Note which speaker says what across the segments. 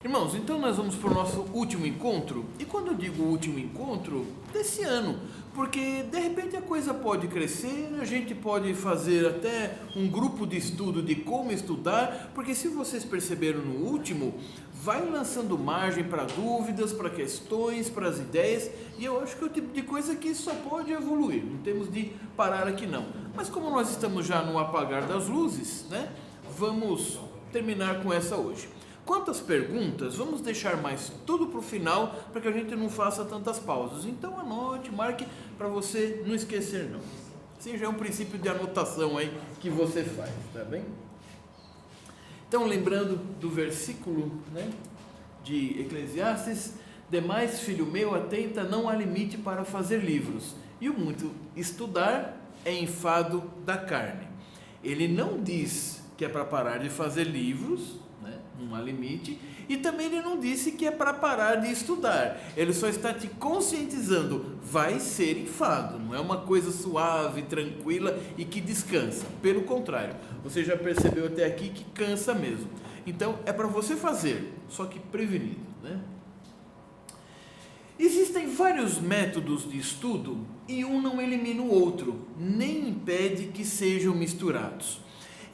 Speaker 1: Irmãos, então nós vamos para o nosso último encontro, e quando eu digo último encontro, desse ano, porque de repente a coisa pode crescer, a gente pode fazer até um grupo de estudo de como estudar, porque se vocês perceberam no último, vai lançando margem para dúvidas, para questões, para as ideias, e eu acho que é o tipo de coisa que só pode evoluir, não temos de parar aqui não. Mas como nós estamos já no apagar das luzes, né, vamos terminar com essa hoje. Quanto às perguntas, vamos deixar mais tudo para o final, para que a gente não faça tantas pausas. Então anote, marque, para você não esquecer não. Esse já é um princípio de anotação aí que você faz, tá bem? Então lembrando do versículo, né, de Eclesiastes: demais, filho meu, atenta, não há limite para fazer livros, e o muito estudar é enfado da carne. Ele não diz que é para parar de fazer livros, não há limite, e também ele não disse que é para parar de estudar, ele só está te conscientizando, vai ser enfado, não é uma coisa suave, tranquila e que descansa, pelo contrário, você já percebeu até aqui que cansa mesmo, então é para você fazer, só que prevenido, né? Existem vários métodos de estudo e um não elimina o outro, nem impede que sejam misturados.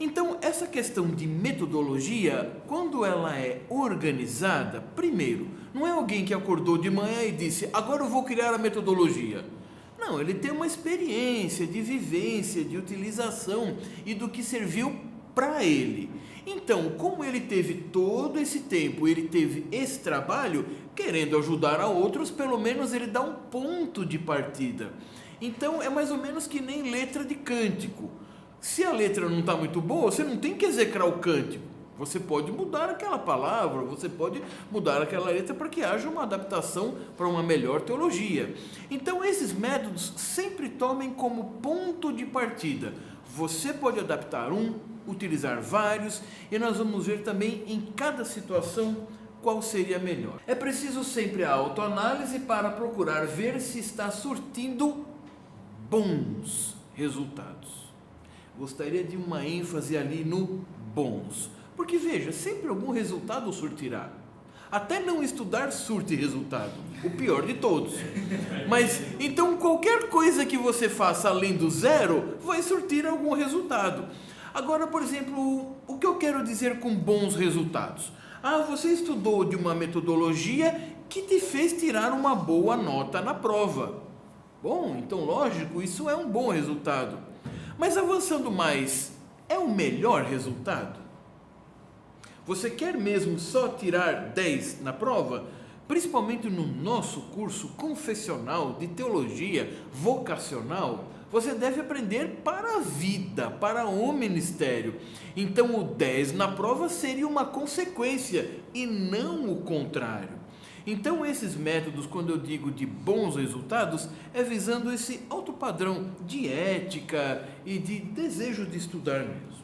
Speaker 1: Então, essa questão de metodologia, quando ela é organizada, primeiro, não é alguém que acordou de manhã e disse, agora eu vou criar a metodologia. Não, ele tem uma experiência de vivência, de utilização e do que serviu para ele. Então, como ele teve todo esse tempo, ele teve esse trabalho, querendo ajudar a outros, pelo menos ele dá um ponto de partida. Então, é mais ou menos que nem letra de cântico. Se a letra não está muito boa, você não tem que execrar o cântico. Você pode mudar aquela palavra, você pode mudar aquela letra para que haja uma adaptação para uma melhor teologia. Então, esses métodos sempre tomem como ponto de partida. Você pode adaptar um, utilizar vários, e nós vamos ver também em cada situação qual seria melhor. É preciso sempre a autoanálise para procurar ver se está surtindo bons resultados. Gostaria de uma ênfase ali no bons, porque veja, sempre algum resultado surtirá. Até não estudar surte resultado, o pior de todos. Mas então qualquer coisa que você faça além do zero vai surtir algum resultado. Agora, por exemplo, o que eu quero dizer com bons resultados? Você estudou de uma metodologia que te fez tirar uma boa nota na prova. Bom, então lógico, isso é um bom resultado. Mas avançando mais, é o melhor resultado? Você quer mesmo só tirar 10 na prova? Principalmente no nosso curso confessional de teologia vocacional, você deve aprender para a vida, para o ministério. Então o 10 na prova seria uma consequência e não o contrário. Então esses métodos, quando eu digo de bons resultados, é visando esse alto padrão de ética e de desejo de estudar mesmo.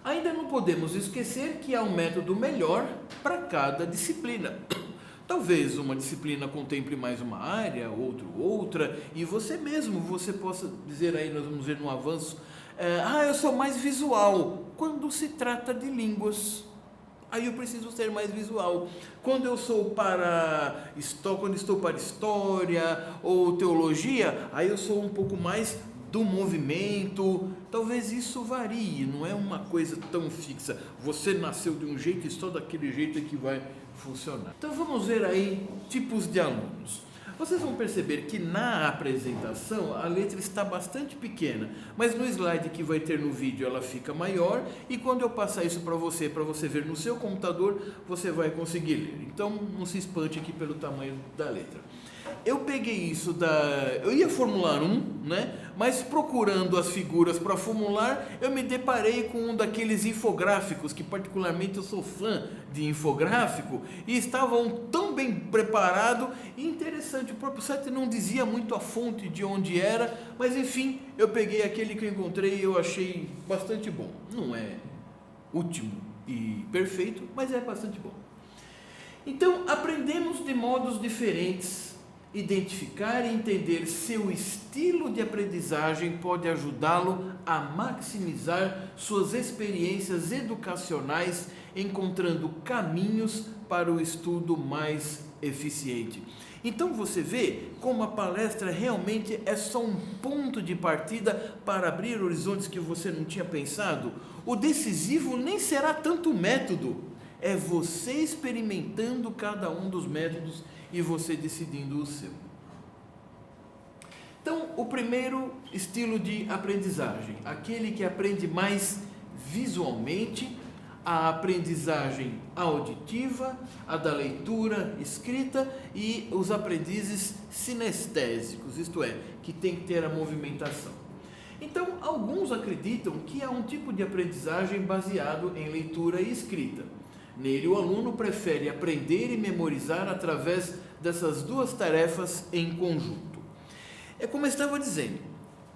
Speaker 1: Ainda não podemos esquecer que há um método melhor para cada disciplina. Talvez uma disciplina contemple mais uma área, outra, e você mesmo, você possa dizer aí, nós vamos ver no avanço, eu sou mais visual, quando se trata de línguas. Aí eu preciso ser mais visual. Quando estou para história ou teologia, aí eu sou um pouco mais do movimento. Talvez isso varie, não é uma coisa tão fixa. Você nasceu de um jeito e só daquele jeito é que vai funcionar. Então vamos ver aí tipos de alunos. Vocês vão perceber que na apresentação a letra está bastante pequena, mas no slide que vai ter no vídeo ela fica maior, e quando eu passar isso para você ver no seu computador, você vai conseguir ler. Então não se espante aqui pelo tamanho da letra. Eu peguei isso eu ia formular né? Mas procurando as figuras para formular, eu me deparei com um daqueles infográficos, que particularmente eu sou fã de infográfico, e estavam tão bem preparado e interessante. O próprio site não dizia muito a fonte de onde era, mas enfim, eu peguei aquele que eu encontrei e eu achei bastante bom. Não é último e perfeito, mas é bastante bom. Então, aprendemos de modos diferentes. Identificar e entender seu estilo de aprendizagem pode ajudá-lo a maximizar suas experiências educacionais encontrando caminhos para o estudo mais eficiente. Então você vê como a palestra realmente é só um ponto de partida para abrir horizontes que você não tinha pensado. O decisivo nem será tanto o método, é você experimentando cada um dos métodos e você decidindo o seu. Então, o primeiro estilo de aprendizagem, aquele que aprende mais visualmente, a aprendizagem auditiva, a da leitura escrita e os aprendizes sinestésicos, isto é, que tem que ter a movimentação. Então, alguns acreditam que há um tipo de aprendizagem baseado em leitura e escrita. Nele, o aluno prefere aprender e memorizar através dessas duas tarefas em conjunto. É como eu estava dizendo,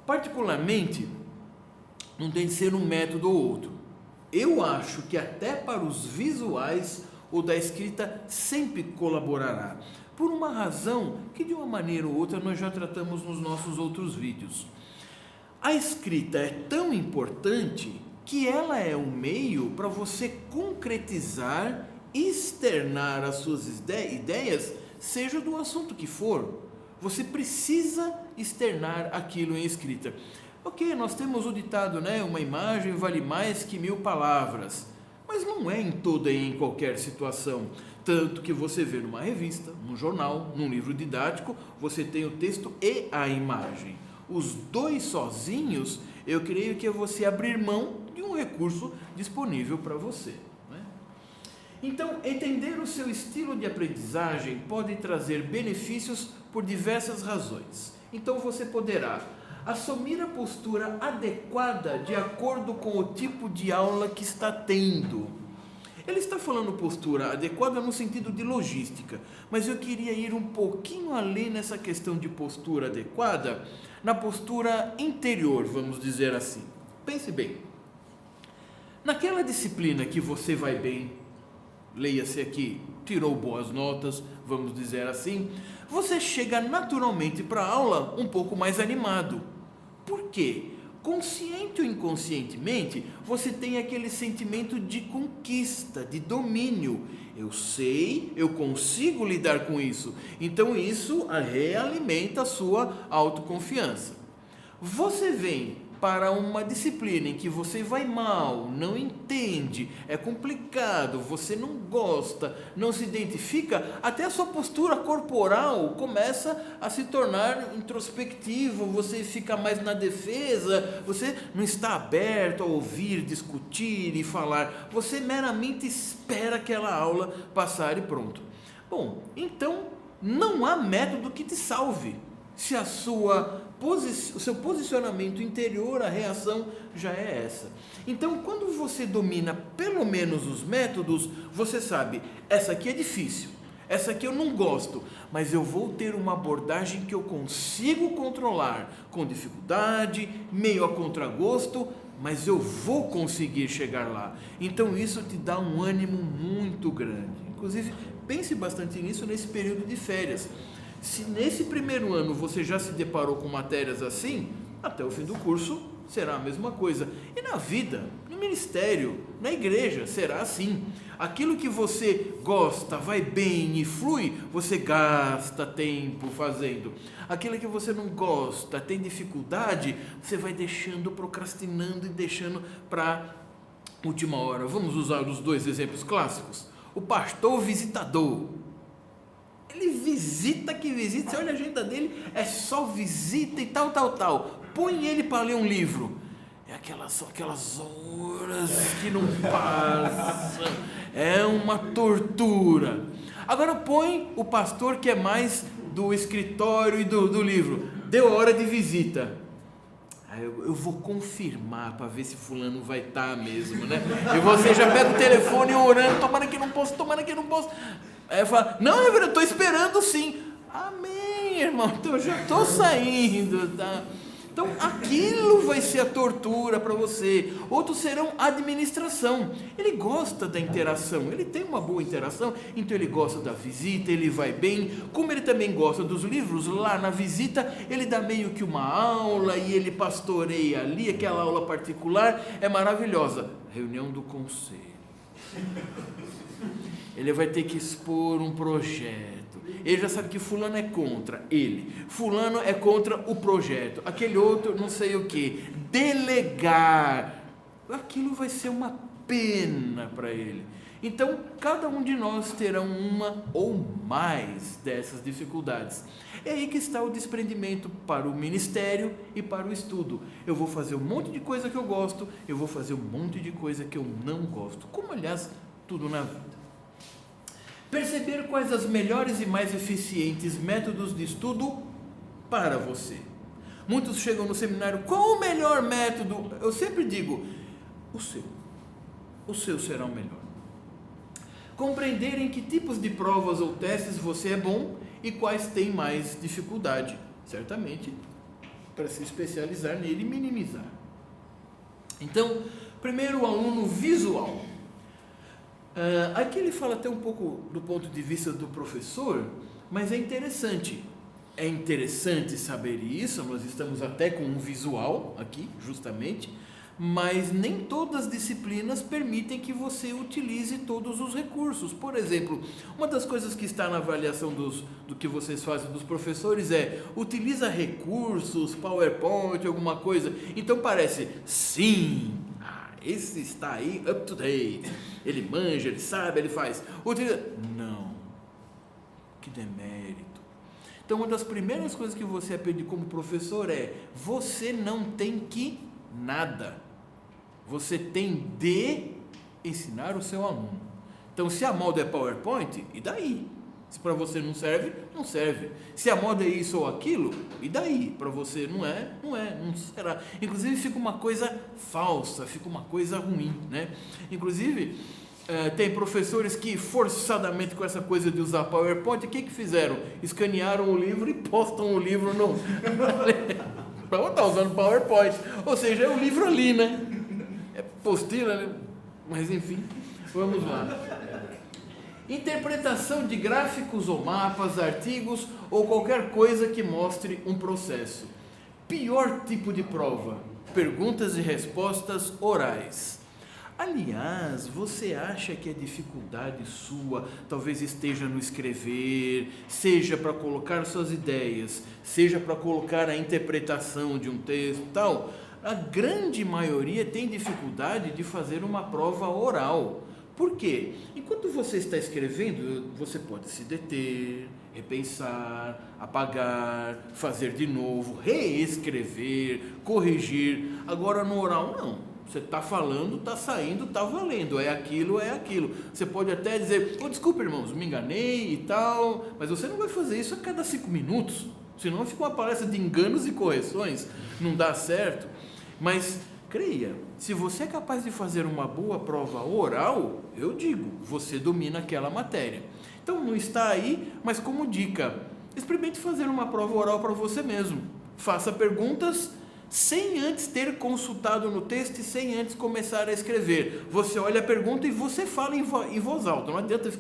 Speaker 1: particularmente, não tem de ser um método ou outro. Eu acho que até para os visuais, o da escrita sempre colaborará, por uma razão que de uma maneira ou outra nós já tratamos nos nossos outros vídeos. A escrita é tão importante que ela é um meio para você concretizar, externar as suas ideias, seja do assunto que for. Você precisa externar aquilo em escrita. Ok, nós temos o ditado, né? Uma imagem vale mais que 1000 palavras. Mas não é em toda e em qualquer situação. Tanto que você vê numa revista, num jornal, num livro didático, você tem o texto e a imagem. Os dois sozinhos, eu creio que é você abrir mão de um recurso disponível para você. Né? Então, entender o seu estilo de aprendizagem pode trazer benefícios por diversas razões. Então, você poderá assumir a postura adequada de acordo com o tipo de aula que está tendo. Ele está falando postura adequada no sentido de logística, mas eu queria ir um pouquinho além nessa questão de postura adequada, na postura interior, vamos dizer assim. Pense bem, naquela disciplina que você vai bem, leia-se aqui, tirou boas notas, vamos dizer assim, você chega naturalmente para a aula um pouco mais animado. Por quê? Consciente ou inconscientemente, você tem aquele sentimento de conquista, de domínio. Eu sei, eu consigo lidar com isso. Então isso realimenta a sua autoconfiança. Você vem para uma disciplina em que você vai mal, não entende, é complicado, você não gosta, não se identifica, até a sua postura corporal começa a se tornar introspectivo, você fica mais na defesa, você não está aberto a ouvir, discutir e falar, você meramente espera aquela aula passar e pronto. Bom, então não há método que te salve. Se o seu posicionamento interior, a reação já é essa. Então, quando você domina pelo menos os métodos, você sabe, essa aqui é difícil, essa aqui eu não gosto, mas eu vou ter uma abordagem que eu consigo controlar, com dificuldade, meio a contragosto, mas eu vou conseguir chegar lá. Então, isso te dá um ânimo muito grande. Inclusive, pense bastante nisso nesse período de férias. Se nesse primeiro ano você já se deparou com matérias assim, até o fim do curso será a mesma coisa. E na vida, no ministério, na igreja, será assim. Aquilo que você gosta, vai bem e flui, você gasta tempo fazendo. Aquilo que você não gosta, tem dificuldade, você vai deixando, procrastinando e deixando para última hora. Vamos usar os dois exemplos clássicos. O pastor visitador. Ele visita que visita, você olha a agenda dele, é só visita e tal. Põe ele para ler um livro. São aquelas horas que não passam. É uma tortura. Agora põe o pastor que é mais do escritório e do livro. Deu a hora de visita. Eu vou confirmar para ver se fulano vai estar mesmo, né? E você já pega o telefone orando, tomara que não posso. Aí fala, não, eu estou esperando sim. Amém, irmão, então eu já estou saindo, tá? Então aquilo vai ser a tortura para você. Outros serão administração. Ele gosta da interação, ele tem uma boa interação, então ele gosta da visita, ele vai bem. Como ele também gosta dos livros, lá na visita ele dá meio que uma aula e ele pastoreia ali, aquela aula particular é maravilhosa. Reunião do conselho. Ele vai ter que expor um projeto. Ele já sabe que fulano é contra ele. Fulano é contra o projeto. Aquele outro não sei o que. Delegar. Aquilo vai ser uma pena para ele. Então, cada um de nós terá uma ou mais dessas dificuldades. É aí que está o desprendimento para o ministério e para o estudo. Eu vou fazer um monte de coisa que eu gosto, eu vou fazer um monte de coisa que eu não gosto. Como, aliás, tudo na vida. Perceber quais as melhores e mais eficientes métodos de estudo para você. Muitos chegam no seminário, qual o melhor método? Eu sempre digo, o seu. O seu será o melhor. Compreender em que tipos de provas ou testes você é bom e quais têm mais dificuldade, certamente, para se especializar nele e minimizar. Então, primeiro o aluno visual. Aqui ele fala até um pouco do ponto de vista do professor, mas é interessante. É interessante saber isso, nós estamos até com um visual aqui, justamente, mas nem todas as disciplinas permitem que você utilize todos os recursos. Por exemplo, uma das coisas que está na avaliação do que vocês fazem dos professores é, utiliza recursos, PowerPoint, alguma coisa. Então parece, sim, esse está aí up to date, ele manja, ele sabe, ele faz. Utiliza. Não, que demérito. Então uma das primeiras coisas que você aprende como professor é, você não tem que nada. Você tem de ensinar o seu aluno. Então, se a moda é PowerPoint, e daí? Se para você não serve, não serve. Se a moda é isso ou aquilo, e daí? Para você não será. Inclusive, fica uma coisa falsa, fica uma coisa ruim, né? Inclusive, tem professores que, forçadamente com essa coisa de usar PowerPoint, o que fizeram? Escanearam o livro e postam o livro no... Para estar usando PowerPoint. Ou seja, é o livro ali, né? É postilha, né? Mas enfim, vamos lá. Interpretação de gráficos ou mapas, artigos ou qualquer coisa que mostre um processo. Pior tipo de prova, perguntas e respostas orais. Aliás, você acha que a dificuldade sua talvez esteja no escrever, seja para colocar suas ideias, seja para colocar a interpretação de um texto e tal? A grande maioria tem dificuldade de fazer uma prova oral. Por quê? Enquanto você está escrevendo, você pode se deter, repensar, apagar, fazer de novo, reescrever, corrigir. Agora no oral não. Você está falando, está saindo, está valendo. É aquilo, é aquilo. Você pode até dizer, desculpa irmãos, me enganei e tal. Mas você não vai fazer isso a cada 5 minutos. Senão fica uma palestra de enganos e correções. Não dá certo. Mas creia, se você é capaz de fazer uma boa prova oral, eu digo, você domina aquela matéria. Então não está aí, mas como dica, experimente fazer uma prova oral para você mesmo. Faça perguntas sem antes ter consultado no texto e sem antes começar a escrever. Você olha a pergunta e você fala em voz alta. Não adianta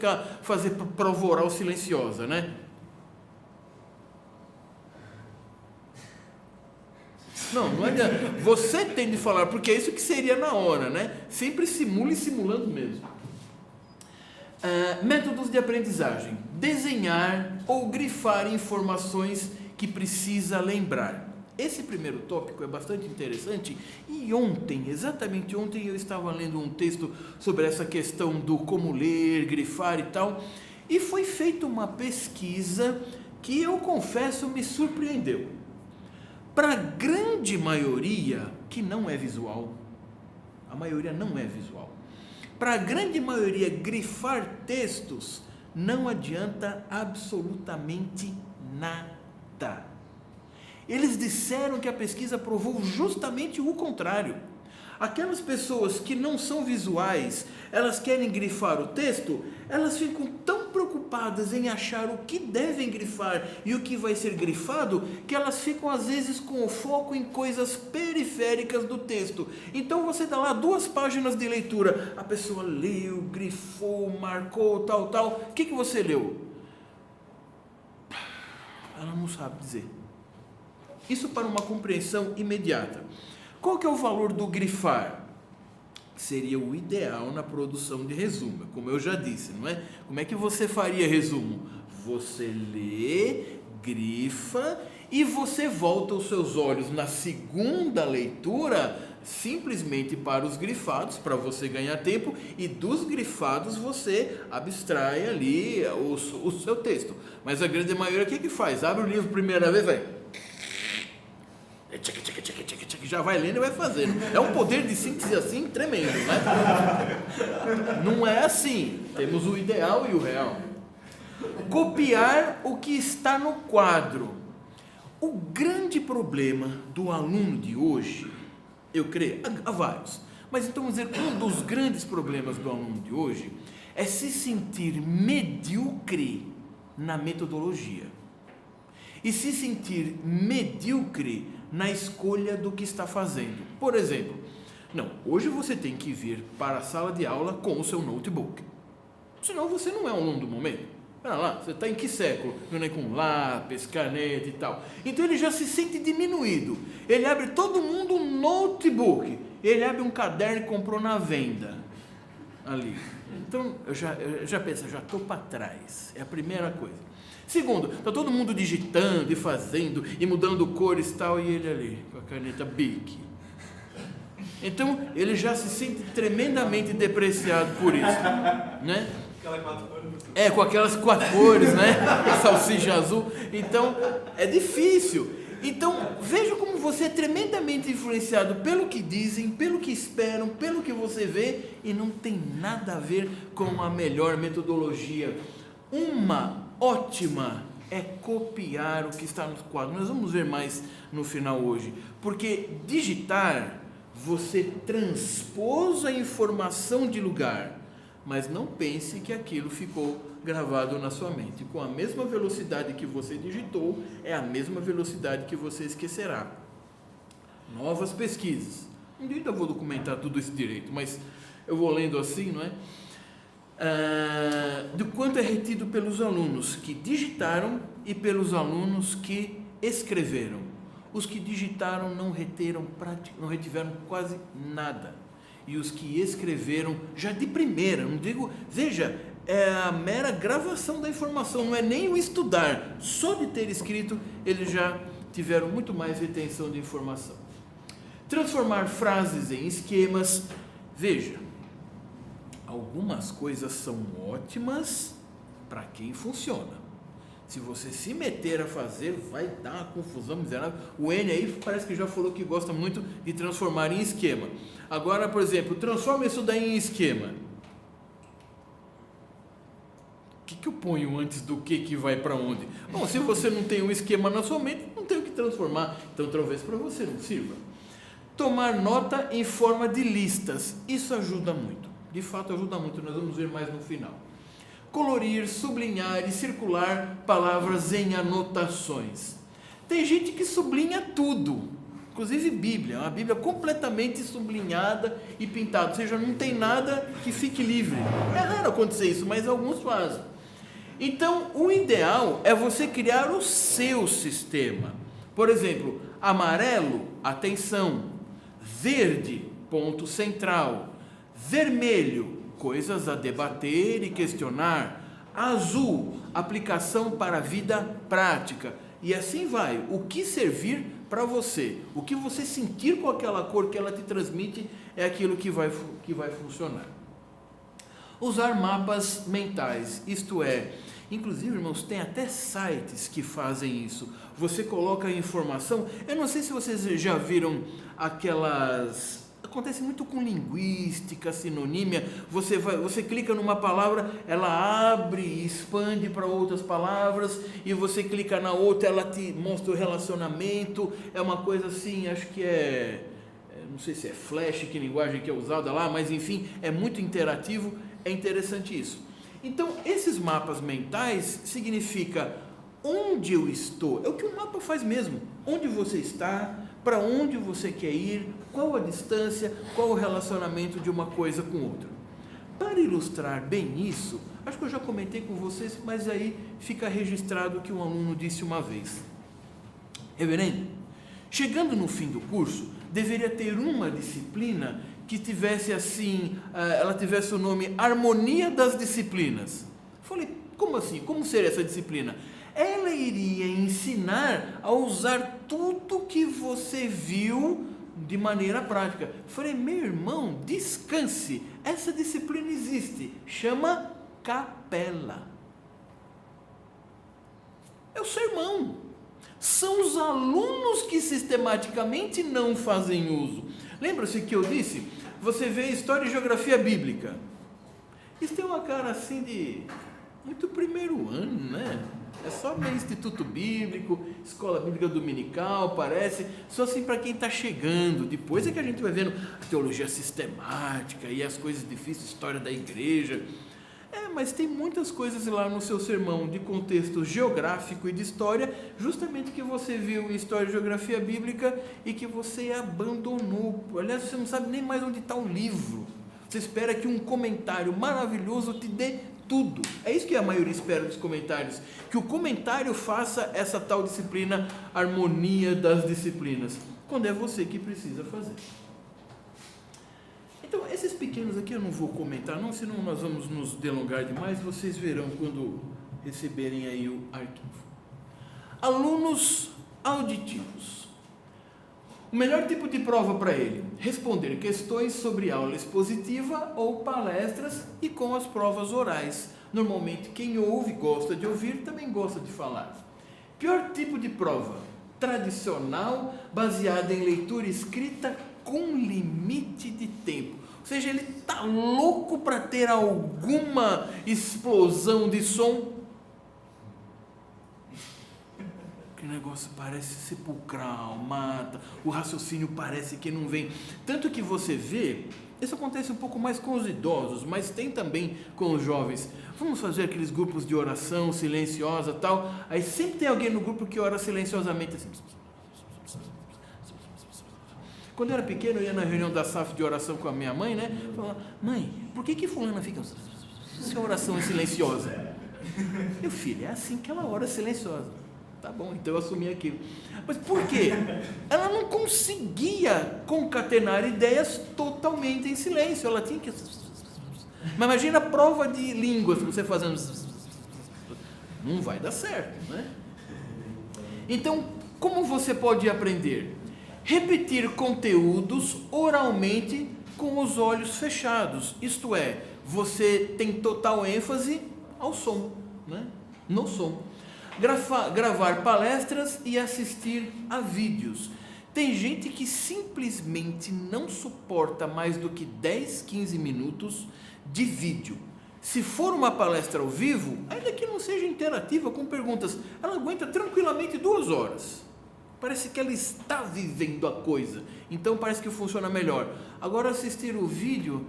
Speaker 1: fazer prova oral silenciosa, né? Não adianta. Você tem de falar, porque é isso que seria na hora, né? Sempre simule simulando mesmo. Métodos de aprendizagem. Desenhar ou grifar informações que precisa lembrar. Esse primeiro tópico é bastante interessante e exatamente ontem eu estava lendo um texto sobre essa questão do como ler, grifar e tal, e foi feita uma pesquisa que eu confesso me surpreendeu. Para a grande maioria que não é visual, a maioria não é visual, para a grande maioria grifar textos não adianta absolutamente nada. Eles disseram que a pesquisa provou justamente o contrário. Aquelas pessoas que não são visuais, elas querem grifar o texto, elas ficam tão preocupadas em achar o que devem grifar e o que vai ser grifado, que elas ficam às vezes com o foco em coisas periféricas do texto. Então você dá lá 2 páginas de leitura, a pessoa leu, grifou, marcou, tal. O que você leu? Ela não sabe dizer. Isso para uma compreensão imediata. Qual que é o valor do grifar? seria o ideal na produção de resumo, como eu já disse, não é? Como é que você faria resumo? Você lê, grifa e você volta os seus olhos na segunda leitura simplesmente para os grifados, para você ganhar tempo, e dos grifados você abstrai ali o seu texto. Mas a grande maioria, o que faz? Abre o livro primeira vez, vai... já vai lendo e vai fazendo. É um poder de síntese assim tremendo, né? Não é assim. Temos o ideal e o real. Copiar o que está no quadro. O grande problema do aluno de hoje, eu creio, há vários, mas então vamos dizer, um dos grandes problemas do aluno de hoje é se sentir medíocre na metodologia e se sentir medíocre na escolha do que está fazendo. Por exemplo, não, hoje você tem que vir para a sala de aula com o seu notebook, senão você não é um aluno do momento. Olha lá, você está em que século? Com lápis, caneta e tal. Então ele já se sente diminuído. Ele abre todo mundo um notebook. Ele abre um caderno e comprou na venda. Ali. Então eu já penso, já estou para trás. É a primeira coisa. Segundo, está todo mundo digitando e fazendo e mudando cores e tal. E ele ali, com a caneta Bic. Então ele já se sente tremendamente depreciado por isso. Né? Com aquelas 4 cores, né? Salsicha azul. Então, é difícil. Então, veja como você é tremendamente influenciado pelo que dizem, pelo que esperam, pelo que você vê, e não tem nada a ver com a melhor metodologia. Uma ótima é copiar o que está nos quadros. Nós vamos ver mais no final hoje. Porque digitar, você transpôs a informação de lugar, mas não pense que aquilo ficou gravado na sua mente. Com a mesma velocidade que você digitou, é a mesma velocidade que você esquecerá. Novas pesquisas. Um dia eu vou documentar tudo isso direito, mas eu vou lendo assim, não é? Do quanto é retido pelos alunos que digitaram e pelos alunos que escreveram. Os que digitaram não retiveram quase nada. E os que escreveram já de primeira, não digo, veja, é a mera gravação da informação, não é nem o estudar, só de ter escrito eles já tiveram muito mais retenção de informação. Transformar frases em esquemas, veja, algumas coisas são ótimas para quem funciona. Se você se meter a fazer, vai dar uma confusão miserável. O N aí parece que já falou que gosta muito de transformar em esquema. Agora, por exemplo, transforma isso daí em esquema. O que eu ponho antes do que vai para onde? Bom, se você não tem um esquema na sua mente, não tem o que transformar. Então, talvez para você não sirva. Tomar nota em forma de listas. Isso ajuda muito. De fato, ajuda muito. Nós vamos ver mais no final. Colorir, sublinhar e circular palavras em anotações. Tem gente que sublinha tudo, inclusive Bíblia, uma Bíblia completamente sublinhada e pintada, ou seja, não tem nada que fique livre. É raro acontecer isso, mas alguns fazem. Então, o ideal é você criar o seu sistema. Por exemplo, amarelo, atenção; verde, ponto central; vermelho, coisas a debater e questionar; azul, aplicação para a vida prática, e assim vai. O que servir para você, o que você sentir com aquela cor que ela te transmite, é aquilo que vai funcionar. Usar mapas mentais, isto é, inclusive, irmãos, tem até sites que fazem isso. Você coloca a informação, eu não sei se vocês já viram aquelas... Acontece muito com linguística, sinonímia. Você clica numa palavra, ela abre e expande para outras palavras, e você clica na outra, ela te mostra o relacionamento. É uma coisa assim, acho que não sei se é Flash, que linguagem que é usada lá, mas enfim, é muito interativo, é interessante isso. Então, esses mapas mentais significa onde eu estou, é o que o mapa faz mesmo, onde você está, para onde você quer ir, qual a distância, qual o relacionamento de uma coisa com outra. Para ilustrar bem isso, acho que eu já comentei com vocês, mas aí fica registrado o que um aluno disse uma vez. Reverendo, chegando no fim do curso, deveria ter uma disciplina que tivesse assim, ela tivesse o nome Harmonia das Disciplinas. Falei, como assim? Como seria essa disciplina? Ela iria ensinar a usar tudo que você viu de maneira prática. Falei, meu irmão, descanse, essa disciplina existe, chama capela. É o sermão. São os alunos que sistematicamente não fazem uso. Lembra-se que eu disse? Você vê História e Geografia Bíblica. Isso tem uma cara assim de muito primeiro ano, né? É só meio Instituto Bíblico, Escola Bíblica Dominical, parece. Só assim para quem está chegando. Depois é que a gente vai vendo a teologia sistemática e as coisas difíceis, história da igreja. Mas tem muitas coisas lá no seu sermão de contexto geográfico e de história, justamente que você viu em História e Geografia Bíblica e que você abandonou. Aliás, você não sabe nem mais onde está o livro. Você espera que um comentário maravilhoso te dê tudo. É isso que a maioria espera dos comentários, que o comentário faça essa tal disciplina, harmonia das disciplinas, quando é você que precisa fazer. Então, esses pequenos aqui eu não vou comentar não, senão nós vamos nos delongar demais, vocês verão quando receberem aí o arquivo. Alunos auditivos. O melhor tipo de prova para ele, responder questões sobre aula expositiva ou palestras e com as provas orais. Normalmente quem ouve, gosta de ouvir, também gosta de falar. Pior tipo de prova, tradicional, baseada em leitura escrita com limite de tempo. Ou seja, ele está louco para ter alguma explosão de som. Que negócio parece sepulcral, mata, o raciocínio parece que não vem. Tanto que você vê, isso acontece um pouco mais com os idosos, mas tem também com os jovens. Vamos fazer aqueles grupos de oração silenciosa e tal. Aí sempre tem alguém no grupo que ora silenciosamente assim. Quando eu era pequeno, eu ia na reunião da SAF de oração com a minha mãe, né? Falava, mãe, por que fulana fica... Se a oração é silenciosa? Meu filho, é assim que ela ora silenciosa. Tá bom, então eu assumi aquilo. Mas por quê? Ela não conseguia concatenar ideias totalmente em silêncio. Ela tinha que... Mas imagina a prova de línguas, você fazendo... Não vai dar certo, né? Então, como você pode aprender? Repetir conteúdos oralmente com os olhos fechados, isto é, você tem total ênfase ao som, né? No som. Gravar palestras e assistir a vídeos. Tem gente que simplesmente não suporta mais do que 10, 15 minutos de vídeo. Se for uma palestra ao vivo, ainda que não seja interativa com perguntas, ela aguenta tranquilamente 2 horas. Parece que ela está vivendo a coisa, então parece que funciona melhor. Agora assistir o vídeo,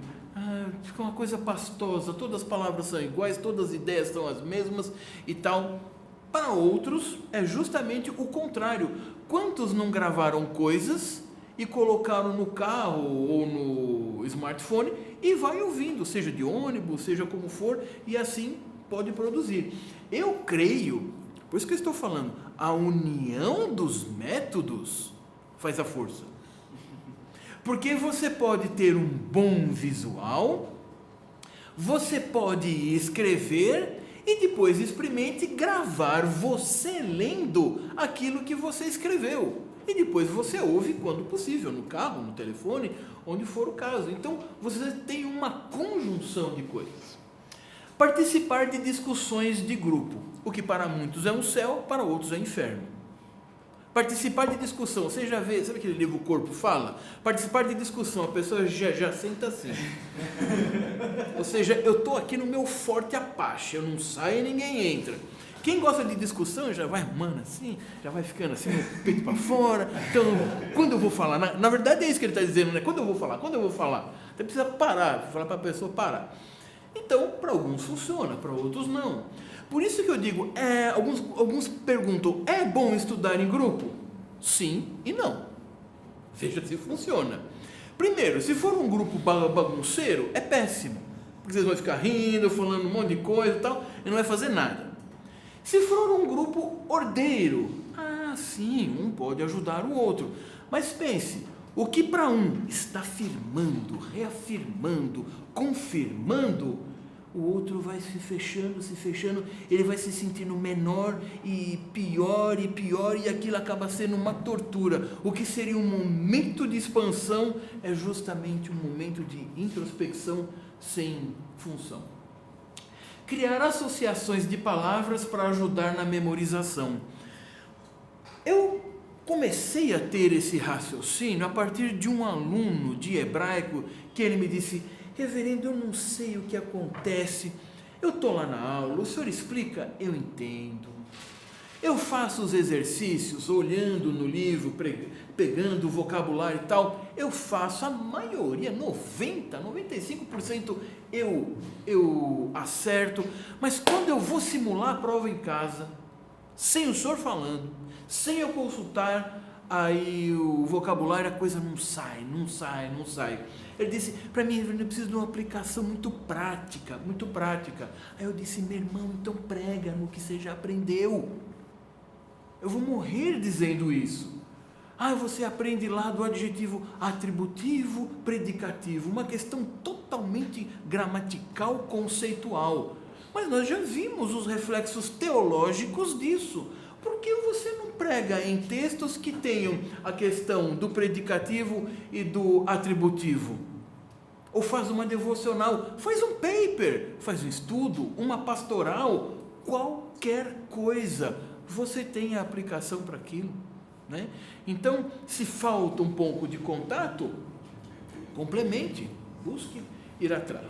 Speaker 1: fica uma coisa pastosa, todas as palavras são iguais, todas as ideias são as mesmas e tal. Para outros é justamente o contrário. Quantos não gravaram coisas e colocaram no carro ou no smartphone e vai ouvindo, seja de ônibus, seja como for, e assim pode produzir. Eu creio, por isso que eu estou falando, a união dos métodos faz a força. Porque você pode ter um bom visual, você pode escrever e depois experimente gravar você lendo aquilo que você escreveu. E depois você ouve quando possível, no carro, no telefone, onde for o caso. Então você tem uma conjunção de coisas. Participar de discussões de grupo, o que para muitos é um céu, para outros é inferno. Participar de discussão, você já vê, sabe aquele livro O Corpo Fala? Participar de discussão, a pessoa já senta assim. Ou seja, eu estou aqui no meu forte Apache, eu não saio e ninguém entra. Quem gosta de discussão já vai armando assim, já vai ficando assim, o peito para fora. Então, quando eu vou falar? Na verdade é isso que ele está dizendo, né? Quando eu vou falar? Você precisa parar, falar para a pessoa parar. Então, para alguns funciona, para outros não. Por isso que eu digo, alguns perguntam, é bom estudar em grupo? Sim e não. Veja se funciona. Primeiro, se for um grupo bagunceiro, é péssimo. Porque vocês vão ficar rindo, falando um monte de coisa e tal, e não vai fazer nada. Se for um grupo ordeiro, sim, um pode ajudar o outro. Mas pense, O que para um está afirmando, reafirmando, confirmando, o outro vai se fechando, ele vai se sentindo menor e pior, e aquilo acaba sendo uma tortura. O que seria um momento de expansão é justamente um momento de introspecção sem função. Criar associações de palavras para ajudar na memorização. Eu comecei a ter esse raciocínio a partir de um aluno de hebraico que ele me disse: reverendo, eu não sei o que acontece, eu estou lá na aula, o senhor explica, eu entendo, eu faço os exercícios, olhando no livro, pegando o vocabulário e tal, eu faço, a maioria, 95% eu acerto, mas quando eu vou simular a prova em casa, sem o senhor falando, sem eu consultar, aí o vocabulário, a coisa não sai. Ele disse, para mim, eu preciso de uma aplicação muito prática. Aí eu disse, meu irmão, então prega no que você já aprendeu. Eu vou morrer dizendo isso. Você aprende lá do adjetivo atributivo, predicativo, uma questão totalmente gramatical, conceitual. Mas nós já vimos os reflexos teológicos disso. Por que você não prega em textos que tenham a questão do predicativo e do atributivo? Ou faz uma devocional, faz um paper, faz um estudo, uma pastoral, qualquer coisa. Você tem a aplicação para aquilo, né? Então, se falta um pouco de contato, complemente, busque ir atrás.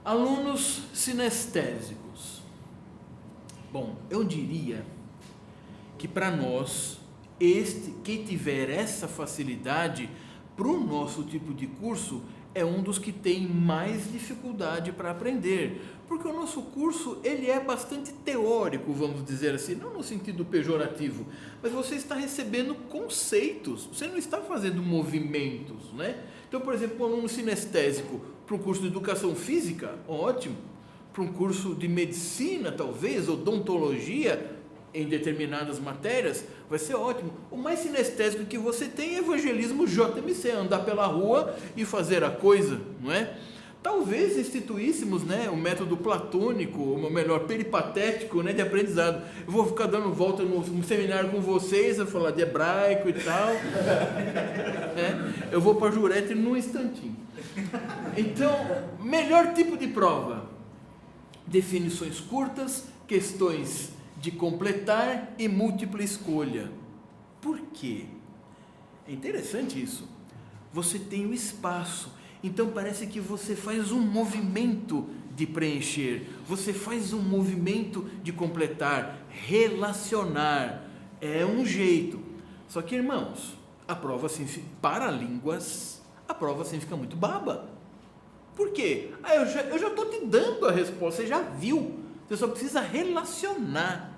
Speaker 1: Alunos sinestésicos. Bom, eu diria que para nós, quem tiver essa facilidade para o nosso tipo de curso, é um dos que tem mais dificuldade para aprender, porque o nosso curso ele é bastante teórico, vamos dizer assim, não no sentido pejorativo, mas você está recebendo conceitos, você não está fazendo movimentos, né? Então, por exemplo, um aluno sinestésico para um curso de educação física, ótimo. Para um curso de medicina, talvez, odontologia, em determinadas matérias, vai ser ótimo. O mais sinestésico que você tem é evangelismo JMC, andar pela rua e fazer a coisa, não é? Talvez instituíssemos, né, o método platônico, ou melhor, peripatético, né, de aprendizado. Eu vou ficar dando volta no seminário com vocês, a falar de hebraico e tal. Eu vou para Jurete num instantinho. Então, melhor tipo de prova: definições curtas, questões de completar e múltipla escolha. Por quê? É interessante isso. Você tem o espaço, então parece que você faz um movimento de preencher, você faz um movimento de completar, relacionar. É um jeito. Só que, irmãos, a prova assim, para línguas, a prova assim fica muito baba. Por quê? Eu já estou te dando a resposta, você já viu, você só precisa relacionar.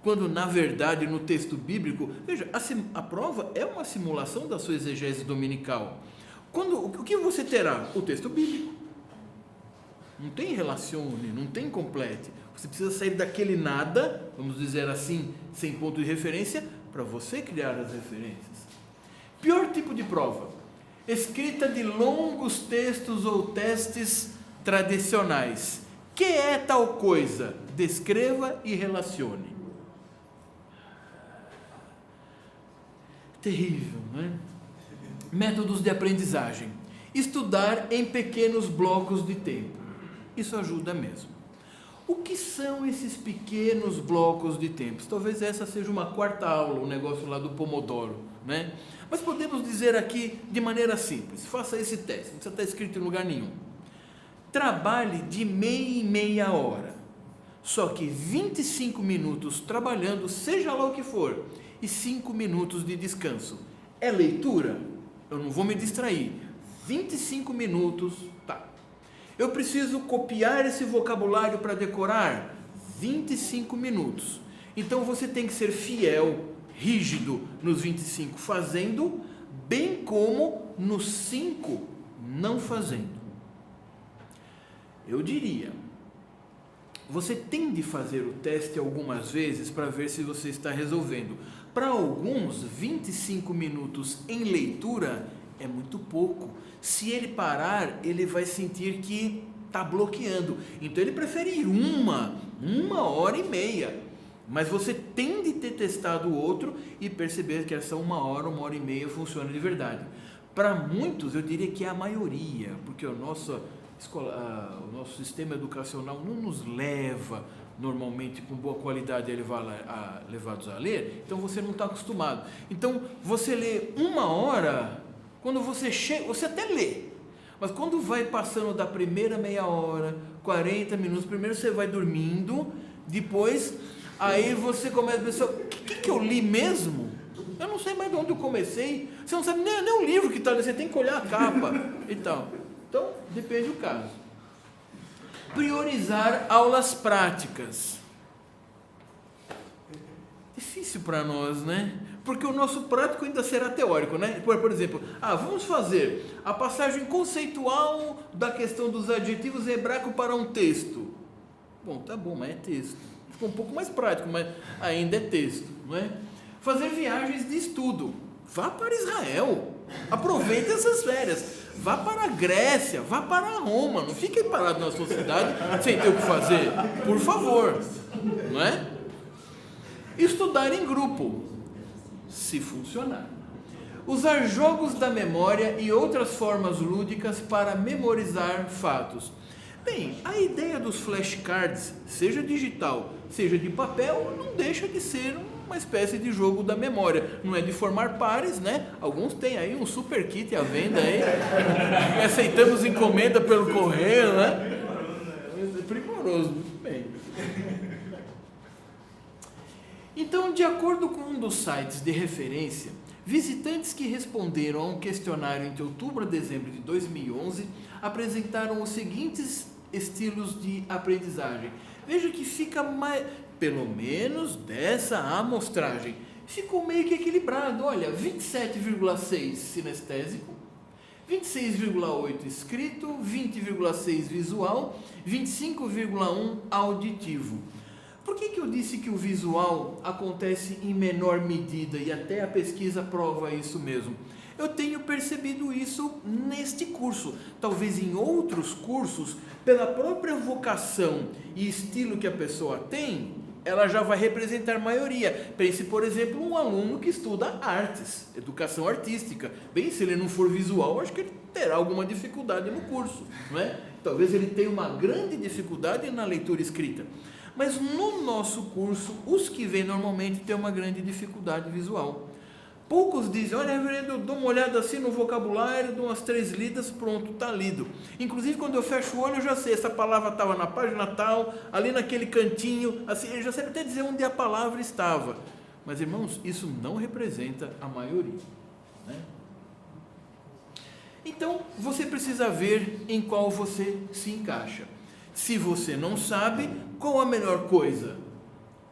Speaker 1: Quando, na verdade, no texto bíblico, veja, a prova é uma simulação da sua exegese dominical. O que você terá? O texto bíblico. Não tem relacione, não tem complete. Você precisa sair daquele nada, vamos dizer assim, sem ponto de referência, para você criar as referências. Pior tipo de prova: escrita de longos textos ou testes tradicionais. Que é tal coisa? Descreva e relacione. Terrível, não é? Métodos de aprendizagem: estudar em pequenos blocos de tempo. Isso ajuda mesmo. O que são esses pequenos blocos de tempo? Talvez essa seja uma quarta aula, o negócio lá do Pomodoro, né? Mas podemos dizer aqui de maneira simples: faça esse teste, não precisa estar escrito em lugar nenhum. Trabalhe de meia em meia hora, só que 25 minutos trabalhando, seja lá o que for, e 5 minutos de descanso. É leitura? Eu não vou me distrair. 25 minutos, tá. Eu preciso copiar esse vocabulário para decorar? 25 minutos. Então você tem que ser fiel, rígido nos 25, fazendo, bem como nos 5, não fazendo. Eu diria, você tem de fazer o teste algumas vezes para ver se você está resolvendo. Para alguns, 25 minutos em leitura é muito pouco. Se ele parar, ele vai sentir que está bloqueando. Então ele prefere ir uma hora e meia. Mas você tem de ter testado o outro e perceber que essa uma hora e meia funciona de verdade. Para muitos, eu diria que é a maioria, porque o nosso sistema educacional não nos leva normalmente com boa qualidade levados a ler, então você não está acostumado. Então você lê uma hora, quando você chega, você até lê, mas quando vai passando da primeira meia hora, 40 minutos, primeiro você vai dormindo, depois aí você começa a pensar, o que eu li mesmo? Eu não sei mais de onde eu comecei. Você não sabe nem o livro que está ali, você tem que olhar a capa e tal. Então, depende do caso. Priorizar aulas práticas. Difícil para nós, né? Porque o nosso prático ainda será teórico, né? Por exemplo, vamos fazer a passagem conceitual da questão dos adjetivos hebraicos para um texto. Bom, tá bom, mas é texto. Ficou um pouco mais prático, mas ainda é texto, não é? Fazer viagens de estudo. Vá para Israel. Aproveite essas férias. Vá para a Grécia, vá para Roma. Não fique parado na sua cidade sem ter o que fazer. Por favor, não é? Estudar em grupo, se funcionar. Usar jogos da memória e outras formas lúdicas para memorizar fatos. Bem, a ideia dos flashcards, seja digital, seja de papel, não deixa de ser uma espécie de jogo da memória. Não é de formar pares, né? Alguns têm aí um super kit à venda aí. Aceitamos encomenda pelo correio, né? É primoroso, muito bem. Então, de acordo com um dos sites de referência, visitantes que responderam a um questionário entre outubro a dezembro de 2011 apresentaram os seguintes estilos de aprendizagem. Veja que fica mais, pelo menos dessa amostragem, ficou meio que equilibrado. Olha, 27,6 sinestésico, 26,8 escrito, 20,6 visual, 25,1 auditivo. Por que eu disse que o visual acontece em menor medida e até a pesquisa prova isso mesmo? Eu tenho percebido isso neste curso. Talvez em outros cursos, pela própria vocação e estilo que a pessoa tem, ela já vai representar maioria. Pense, por exemplo, um aluno que estuda artes, educação artística. Bem, se ele não for visual, acho que ele terá alguma dificuldade no curso, não é? Talvez ele tenha uma grande dificuldade na leitura escrita. Mas no nosso curso, os que vêm normalmente têm uma grande dificuldade visual. Poucos dizem, olha, reverendo, eu dou uma olhada assim no vocabulário, dou umas 3 lidas, pronto, está lido. Inclusive, quando eu fecho o olho, eu já sei, essa palavra estava na página tal, ali naquele cantinho, assim, eu já sei até dizer onde a palavra estava. Mas, irmãos, isso não representa a maioria, né? Então, você precisa ver em qual você se encaixa. Se você não sabe, qual a melhor coisa?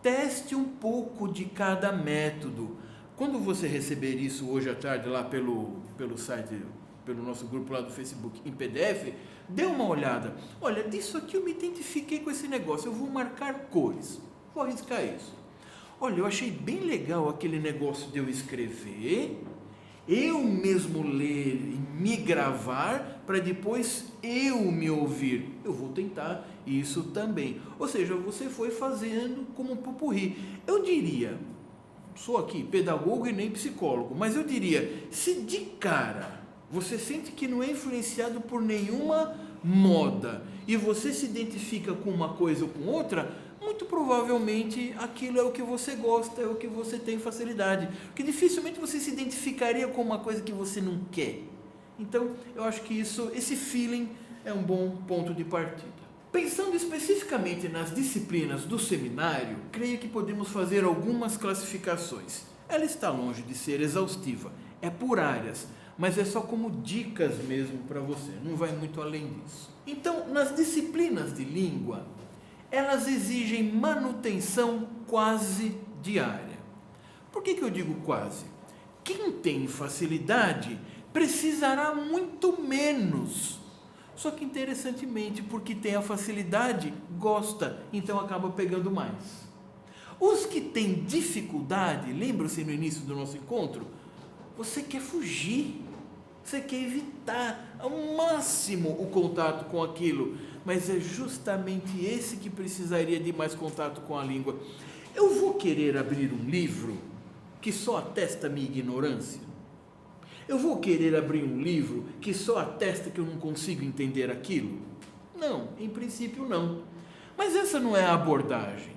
Speaker 1: Teste um pouco de cada método. Quando você receber isso hoje à tarde lá pelo site, pelo nosso grupo lá do Facebook em PDF, dê uma olhada. Olha, disso aqui eu me identifiquei com esse negócio, eu vou marcar cores, vou arriscar isso. Olha, eu achei bem legal aquele negócio de eu escrever, eu mesmo ler e me gravar, para depois eu me ouvir. Eu vou tentar isso também. Ou seja, você foi fazendo como um popurrí. Eu diria, sou aqui pedagogo e nem psicólogo, mas eu diria, se de cara você sente que não é influenciado por nenhuma moda e você se identifica com uma coisa ou com outra, muito provavelmente aquilo é o que você gosta, é o que você tem facilidade, porque dificilmente você se identificaria com uma coisa que você não quer. Então, eu acho que esse feeling é um bom ponto de partida. Pensando especificamente nas disciplinas do seminário, creio que podemos fazer algumas classificações. Ela está longe de ser exaustiva, é por áreas, mas é só como dicas mesmo para você, não vai muito além disso. Então, nas disciplinas de língua, elas exigem manutenção quase diária. Por que eu digo quase? Quem tem facilidade precisará muito menos. Só que interessantemente, porque tem a facilidade, gosta, então acaba pegando mais. Os que têm dificuldade, lembra-se no início do nosso encontro? Você quer fugir. você quer evitar ao máximo o contato com aquilo, mas é justamente esse que precisaria de mais contato com a língua. Eu vou querer abrir um livro que só atesta a minha ignorância? Eu vou querer abrir um livro que só atesta que eu não consigo entender aquilo? Não, em princípio não. Mas essa não é a abordagem.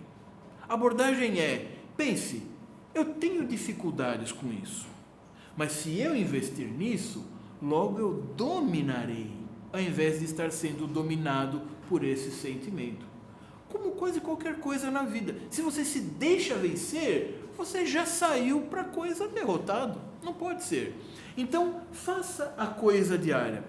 Speaker 1: A abordagem é, pense, eu tenho dificuldades com isso, mas se eu investir nisso, logo eu dominarei, ao invés de estar sendo dominado por esse sentimento. Como qualquer coisa na vida. Se você se deixa vencer, você já saiu para a coisa derrotado. Não pode ser. Então, faça a coisa diária.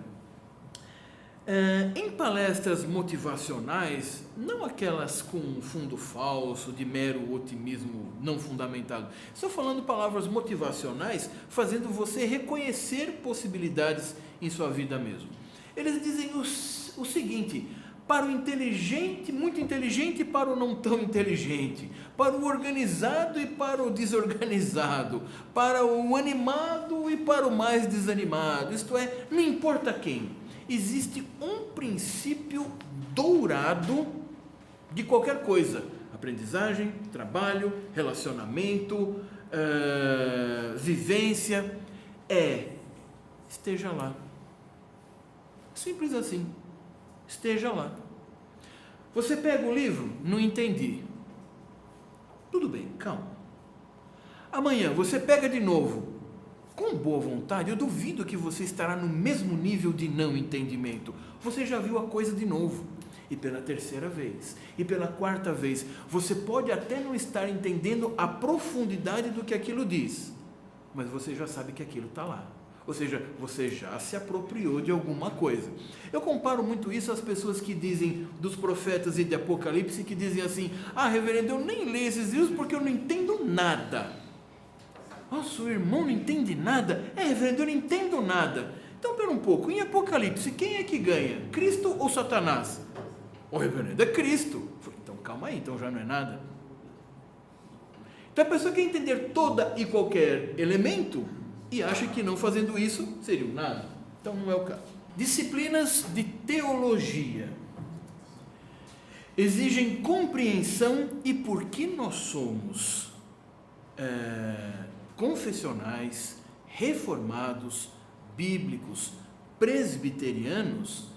Speaker 1: Em palestras motivacionais, não aquelas com fundo falso, de mero otimismo não fundamentado. Estou falando palavras motivacionais, fazendo você reconhecer possibilidades em sua vida mesmo. Eles dizem o seguinte: para o inteligente, muito inteligente, e para o não tão inteligente, para o organizado e para o desorganizado, para o animado e para o mais desanimado, isto é, não importa quem, existe um princípio dourado de qualquer coisa: aprendizagem, trabalho, relacionamento, vivência, esteja lá. Simples assim. Esteja lá. Você pega o livro, não entendi. Tudo bem, calma. Amanhã você pega de novo, com boa vontade, eu duvido que você estará no mesmo nível de não entendimento. Você já viu a coisa de novo. E pela terceira vez, e pela quarta vez, você pode até não estar entendendo a profundidade do que aquilo diz, mas você já sabe que aquilo está lá. Ou seja, você já se apropriou de alguma coisa. Eu comparo muito isso às pessoas que dizem, dos profetas e de Apocalipse, que dizem assim: reverendo, eu nem leio esses livros porque eu não entendo nada. Seu irmão não entende nada? Reverendo, eu não entendo nada. Então, pera um pouco, em Apocalipse, quem é que ganha? Cristo ou Satanás? Reverendo, é Cristo. Então, calma aí, então já não é nada. Então, a pessoa quer entender toda e qualquer elemento e acha que não fazendo isso seria um nada. Então não é o caso. Disciplinas de teologia exigem compreensão, e porque nós somos confessionais, reformados, bíblicos, presbiterianos,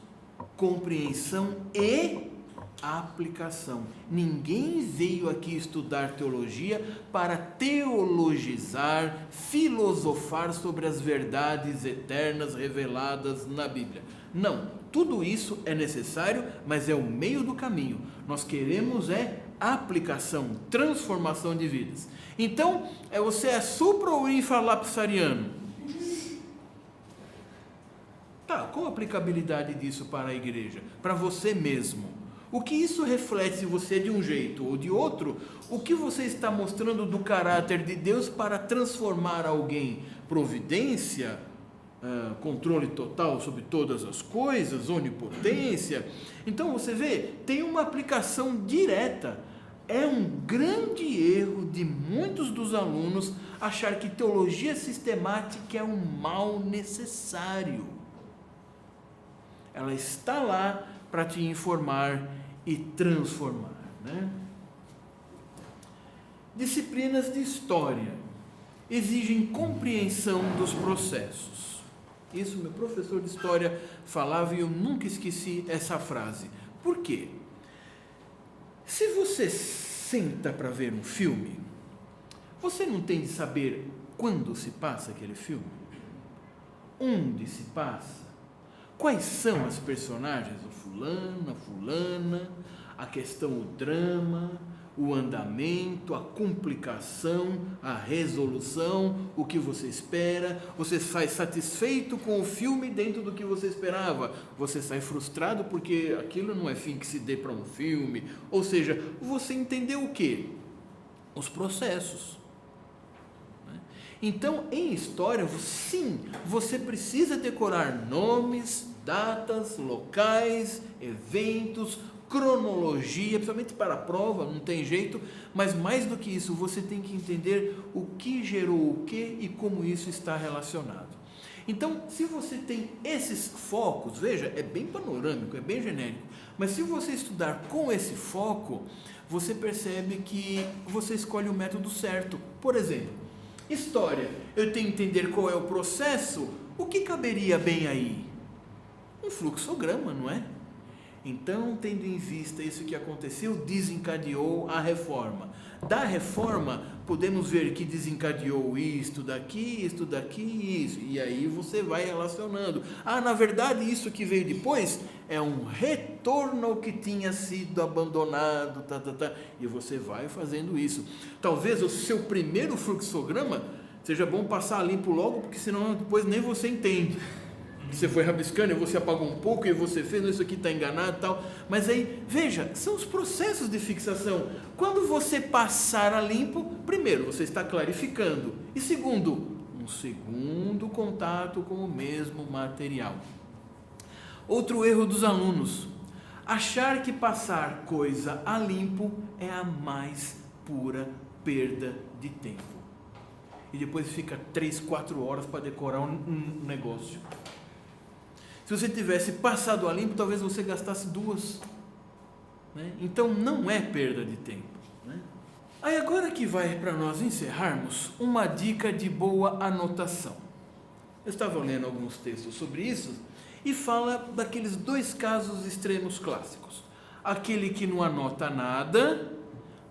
Speaker 1: compreensão e aplicação. Ninguém veio aqui estudar teologia para teologizar, filosofar sobre as verdades eternas reveladas na Bíblia. Não, tudo isso é necessário, mas é o meio do caminho. Nós queremos aplicação, transformação de vidas. Então, você é supra ou infralapsariano? Qual a aplicabilidade disso para a igreja? Para você mesmo? O que isso reflete, se você é de um jeito ou de outro? O que você está mostrando do caráter de Deus para transformar alguém? Providência, controle total sobre todas as coisas, onipotência. Então você vê, tem uma aplicação direta. É um grande erro de muitos dos alunos achar que teologia sistemática é um mal necessário. Ela está lá para te informar e transformar, né? Disciplinas de história exigem compreensão dos processos. Isso meu professor de história falava e eu nunca esqueci essa frase. Por quê? Se você senta para ver um filme, você não tem de saber quando se passa aquele filme, onde se passa, quais são as personagens, o fulano, a fulana, a questão, o drama, o andamento, a complicação, a resolução, o que você espera. Você sai satisfeito com o filme dentro do que você esperava. Você sai frustrado porque aquilo não é fim que se dê para um filme. Ou seja, você entendeu o quê? Os processos. Então, em história, sim, você precisa decorar nomes, datas, locais, eventos, cronologia, principalmente para a prova, não tem jeito, mas mais do que isso, você tem que entender o que gerou o que e como isso está relacionado. Então, se você tem esses focos, veja, é bem panorâmico, é bem genérico, mas se você estudar com esse foco, você percebe que você escolhe o método certo. Por exemplo, história, eu tenho que entender qual é o processo, o que caberia bem aí? Um fluxograma, não é? Então, tendo em vista isso que aconteceu, desencadeou a reforma. Da reforma, podemos ver que desencadeou isto daqui, isso. E aí você vai relacionando. Na verdade, isso que veio depois é um retorno ao que tinha sido abandonado. E você vai fazendo isso. Talvez o seu primeiro fluxograma seja bom passar limpo logo, porque senão depois nem você entende. Você foi rabiscando e você apagou um pouco e você fez, isso aqui está enganado e tal. Mas aí, veja, são os processos de fixação. Quando você passar a limpo, primeiro, você está clarificando. E segundo, um segundo contato com o mesmo material. Outro erro dos alunos: achar que passar coisa a limpo é a mais pura perda de tempo. E depois fica 3, 4 horas para decorar um negócio. Se você tivesse passado a limpo, talvez você gastasse 2. Né? Então, não é perda de tempo. Né? Aí, agora que vai para nós encerrarmos, uma dica de boa anotação. Eu estava lendo alguns textos sobre isso e fala daqueles 2 casos extremos clássicos. Aquele que não anota nada,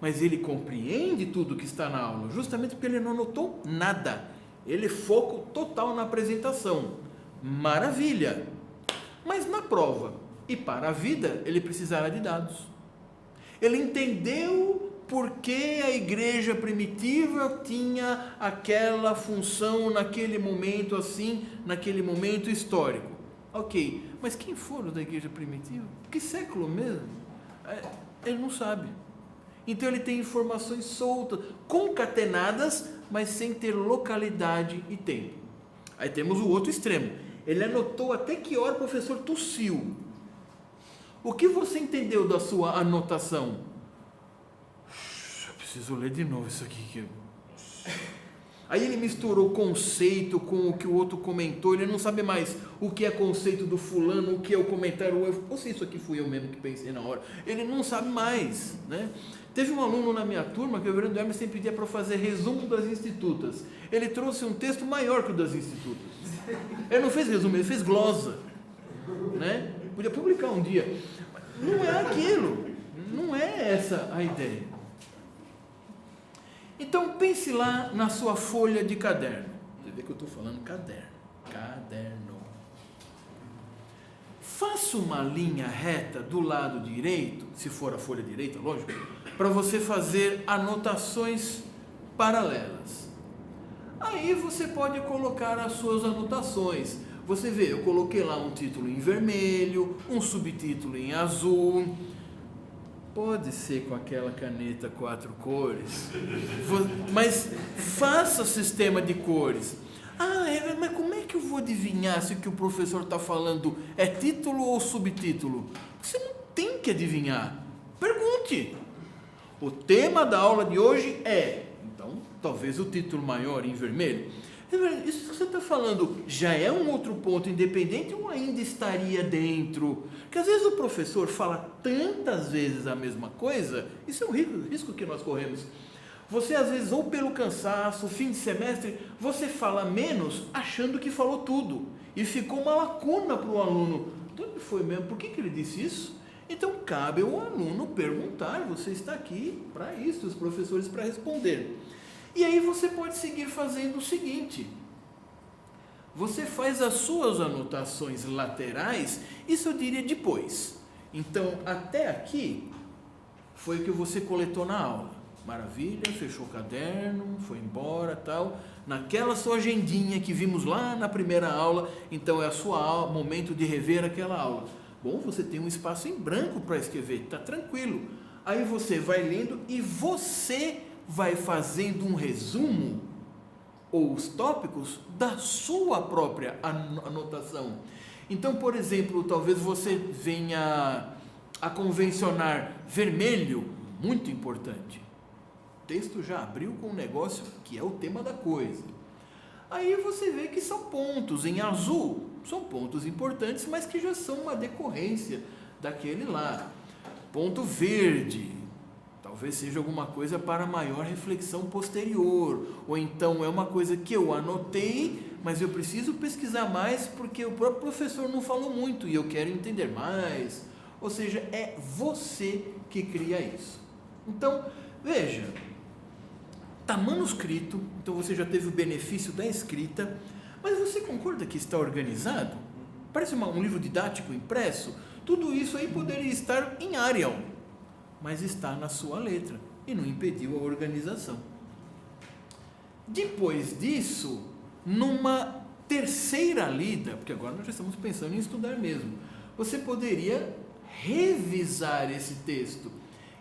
Speaker 1: mas ele compreende tudo que está na aula, justamente porque ele não anotou nada. Ele foco total na apresentação. Maravilha! Mas na prova e para a vida, ele precisará de dados. Ele entendeu por que a igreja primitiva tinha aquela função naquele momento assim, naquele momento histórico. Ok, mas quem foram da igreja primitiva? Que século mesmo? Ele não sabe. Então ele tem informações soltas, concatenadas, mas sem ter localidade e tempo. Aí temos o outro extremo. Ele anotou até que hora o professor tossiu. O que você entendeu da sua anotação? Eu preciso ler de novo isso aqui. Aí ele misturou conceito com o que o outro comentou. Ele não sabe mais o que é conceito do fulano, o que é o comentário. Ou se isso aqui fui eu mesmo que pensei na hora. Ele não sabe mais, né? Teve um aluno na minha turma que o reverendo Hermes sempre pedia para eu fazer resumo das institutas. Ele trouxe um texto maior que o das institutas. Ele não fez resumo, ele fez glosa, né? Podia publicar um dia. Não é aquilo, não é essa a ideia. Então pense lá na sua folha de caderno. Você vê que eu estou falando caderno. Faça uma linha reta do lado direito, se for a folha direita, lógico, para você fazer anotações paralelas. Aí você pode colocar as suas anotações. Você vê, eu coloquei lá um título em vermelho, um subtítulo em azul. Pode ser com aquela caneta 4 cores, mas faça o sistema de cores. Mas como é que eu vou adivinhar se o que o professor está falando é título ou subtítulo? Você não tem que adivinhar. Pergunte. O tema da aula de hoje é, então, talvez o título maior em vermelho. Isso que você está falando já é um outro ponto independente ou ainda estaria dentro? Porque às vezes o professor fala tantas vezes a mesma coisa, isso é um risco que nós corremos. Você às vezes, ou pelo cansaço, fim de semestre, você fala menos achando que falou tudo. E ficou uma lacuna para o aluno. Então ele foi mesmo, por que ele disse isso? Então cabe ao aluno perguntar, você está aqui para isso, os professores para responder. E aí você pode seguir fazendo o seguinte: você faz as suas anotações laterais, isso eu diria depois. Então, até aqui, foi o que você coletou na aula. Maravilha, fechou o caderno, foi embora, tal. Naquela sua agendinha que vimos lá na primeira aula, então é a sua aula, momento de rever aquela aula. Bom, você tem um espaço em branco para escrever, está tranquilo. Aí você vai lendo e você vai fazendo um resumo ou os tópicos da sua própria anotação. Então, por exemplo, talvez você venha a convencionar vermelho, muito importante. O texto já abriu com um negócio que é o tema da coisa. Aí você vê que são pontos em azul, são pontos importantes, mas que já são uma decorrência daquele lá. Ponto verde, talvez seja alguma coisa para maior reflexão posterior, ou então é uma coisa que eu anotei, mas eu preciso pesquisar mais porque o próprio professor não falou muito e eu quero entender mais. Ou seja, é você que cria isso. Então, veja, está manuscrito, então você já teve o benefício da escrita, mas você concorda que está organizado? Parece um livro didático impresso? Tudo isso aí poderia estar em Arial, mas está na sua letra e não impediu a organização. Depois disso, numa terceira lida, porque agora nós já estamos pensando em estudar mesmo, você poderia revisar esse texto.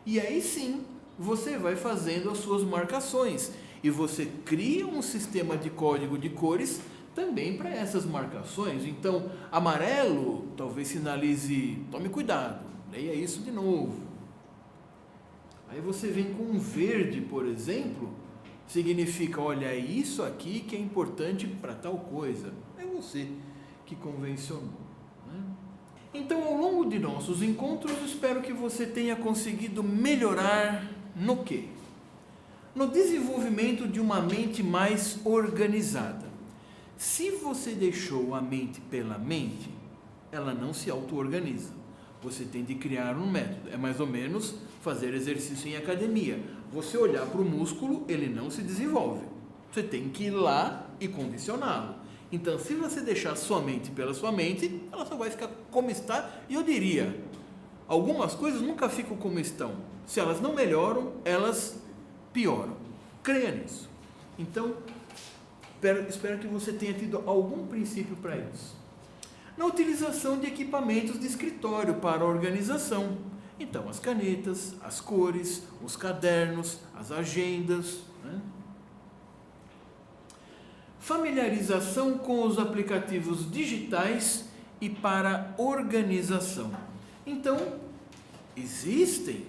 Speaker 1: E aí sim, você vai fazendo as suas marcações. E você cria um sistema de código de cores também para essas marcações. Então, amarelo talvez sinalize, tome cuidado, leia isso de novo. Aí você vem com um verde, por exemplo, significa, olha, é isso aqui que é importante para tal coisa. É você que convencionou. Então, ao longo de nossos encontros, espero que você tenha conseguido melhorar no quê? No desenvolvimento de uma mente mais organizada. Se você deixou a mente pela mente, ela não se auto-organiza. Você tem de criar um método. É mais ou menos fazer exercício em academia. Você olhar para o músculo, ele não se desenvolve. Você tem que ir lá e condicioná-lo. Então, se você deixar sua mente pela sua mente, ela só vai ficar como está. E eu diria, algumas coisas nunca ficam como estão. Se elas não melhoram, elas pioram. Creia nisso. Então, espero que você tenha tido algum princípio para isso. Na utilização de equipamentos de escritório para a organização. Então, as canetas, as cores, os cadernos, as agendas, né? Familiarização com os aplicativos digitais e para organização. Então, existem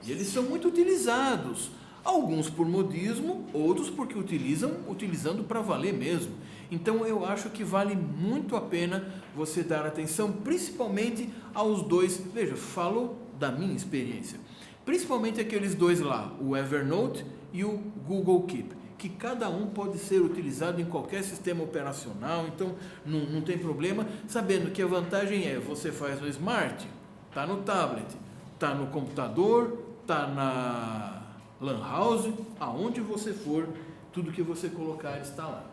Speaker 1: e eles são muito utilizados. Alguns por modismo, outros porque utilizando para valer mesmo. Então eu acho que vale muito a pena você dar atenção, principalmente aos dois. Veja, falo da minha experiência. Principalmente aqueles dois lá, o Evernote e o Google Keep, que cada um pode ser utilizado em qualquer sistema operacional, então não tem problema, sabendo que a vantagem é, você faz no Smart, está no tablet, está no computador, está na Lan House, aonde você for, tudo que você colocar está lá.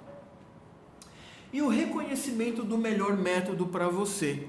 Speaker 1: E o reconhecimento do melhor método para você.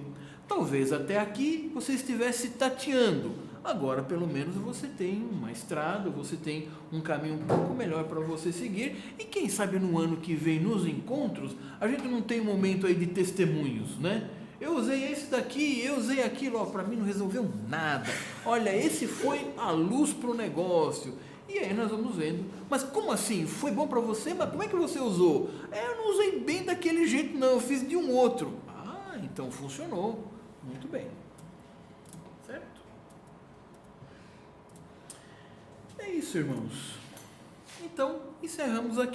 Speaker 1: Talvez até aqui você estivesse tateando, agora pelo menos você tem uma estrada, você tem um caminho um pouco melhor para você seguir, e quem sabe no ano que vem, nos encontros, a gente não tem um momento aí de testemunhos, né? Eu usei esse daqui, eu usei aquilo, para mim não resolveu nada. Olha, esse foi a luz para o negócio. E aí nós vamos vendo. Mas como assim? Foi bom para você? Mas como é que você usou? Eu não usei bem daquele jeito não, eu fiz de um outro. Ah, então funcionou. Muito bem. Certo? É isso, irmãos. Então, encerramos aqui.